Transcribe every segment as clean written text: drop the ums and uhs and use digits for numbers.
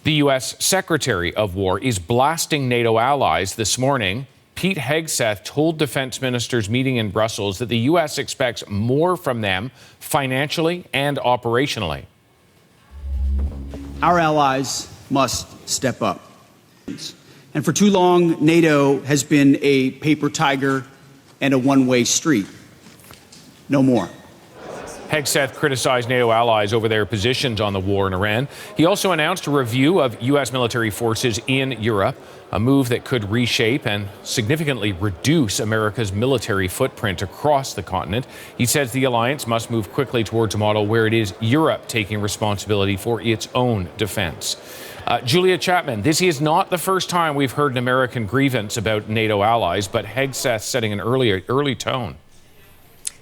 The U.S. Secretary of War is blasting NATO allies this morning. Pete Hegseth told defense ministers meeting in Brussels that the U.S. expects more from them financially and operationally. Our allies must step up. And for too long, NATO has been a paper tiger and a one-way street. No more. Hegseth criticized NATO allies over their positions on the war in Iran. He also announced a review of U.S. military forces in Europe, a move that could reshape and significantly reduce America's military footprint across the continent. He says the alliance must move quickly towards a model where it is Europe taking responsibility for its own defense. Julia Chapman, this is not the first time we've heard an American grievance about NATO allies, but Hegseth setting an early tone.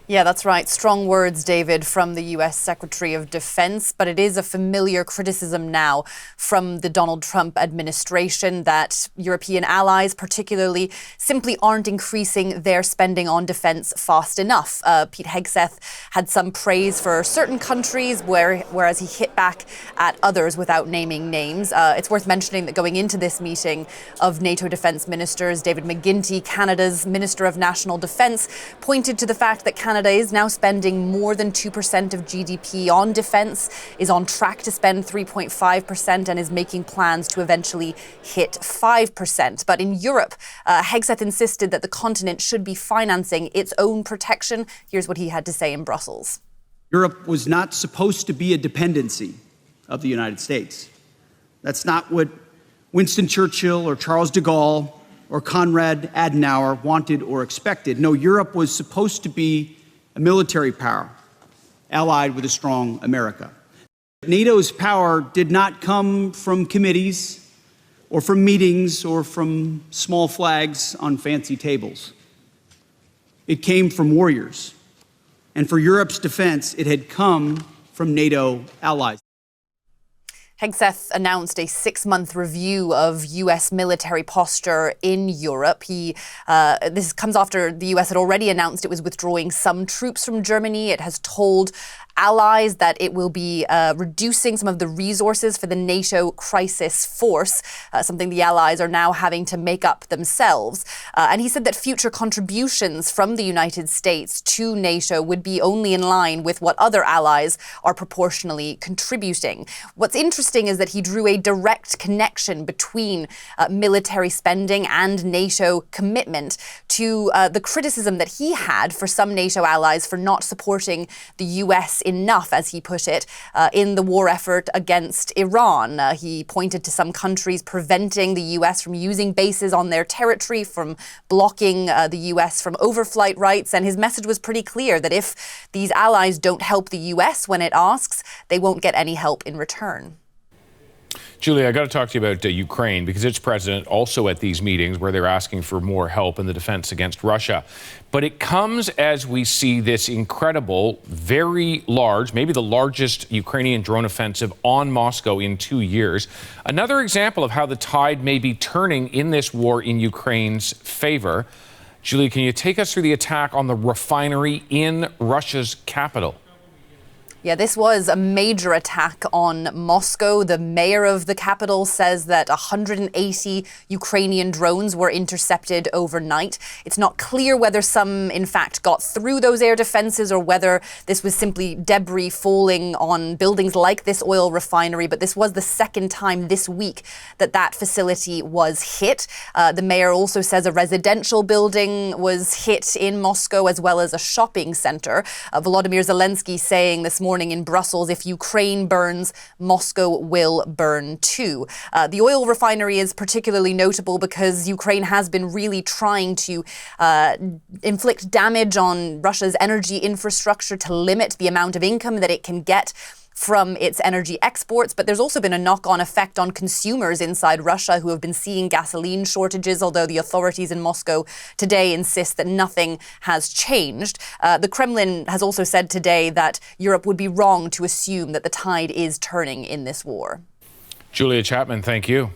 Yeah, that's right. Strong words, David, from the U.S. Secretary of Defense. But it is a familiar criticism now from the Donald Trump administration that European allies, particularly, simply aren't increasing their spending on defense fast enough. Pete Hegseth had some praise for certain countries, whereas he hit back at others without naming names. It's worth mentioning that going into this meeting of NATO defense ministers, David McGuinty, Canada's Minister of National Defense, pointed to the fact that Canada is now spending more than 2% of GDP on defense, is on track to spend 3.5%, and is making plans to eventually hit 5%. But in Europe, Hegseth insisted that the continent should be financing its own protection. Here's what he had to say in Brussels. Europe was not supposed to be a dependency of the United States. That's not what Winston Churchill or Charles de Gaulle or Konrad Adenauer wanted or expected. No, Europe was supposed to be a military power allied with a strong America. NATO's power did not come from committees or from meetings or from small flags on fancy tables. It came from warriors. And for Europe's defense, it had come from NATO allies. Hegseth announced a 6-month review of U.S. military posture in Europe. This comes after the U.S. had already announced it was withdrawing some troops from Germany. It has told allies that it will be reducing some of the resources for the NATO crisis force, something the allies are now having to make up themselves. And he said that future contributions from the United States to NATO would be only in line with what other allies are proportionally contributing. What's interesting is that he drew a direct connection between military spending and NATO commitment to the criticism that he had for some NATO allies for not supporting the U.S. enough, as he put it, in the war effort against Iran. He pointed to some countries preventing the U.S. from using bases on their territory, from blocking the U.S. from overflight rights. And his message was pretty clear that if these allies don't help the U.S. when it asks, they won't get any help in return. Julia, I got to talk to you about Ukraine, because its president also at these meetings where they're asking for more help in the defense against Russia. But it comes as we see this incredible, very large, maybe the largest Ukrainian drone offensive on Moscow in 2 years. Another example of how the tide may be turning in this war in Ukraine's favor. Julia, can you take us through the attack on the refinery in Russia's capital? Yeah, this was a major attack on Moscow. The mayor of the capital says that 180 Ukrainian drones were intercepted overnight. It's not clear whether some, in fact, got through those air defenses or whether this was simply debris falling on buildings like this oil refinery. But this was the second time this week that that facility was hit. The mayor also says a residential building was hit in Moscow, as well as a shopping center. Volodymyr Zelensky saying this morning in Brussels, if Ukraine burns, Moscow will burn too. The oil refinery is particularly notable because Ukraine has been really trying to inflict damage on Russia's energy infrastructure to limit the amount of income that it can get from its energy exports. But there's also been a knock-on effect on consumers inside Russia who have been seeing gasoline shortages, although the authorities in Moscow today insist that nothing has changed. The Kremlin has also said today that Europe would be wrong to assume that the tide is turning in this war. Julia Chapman, thank you.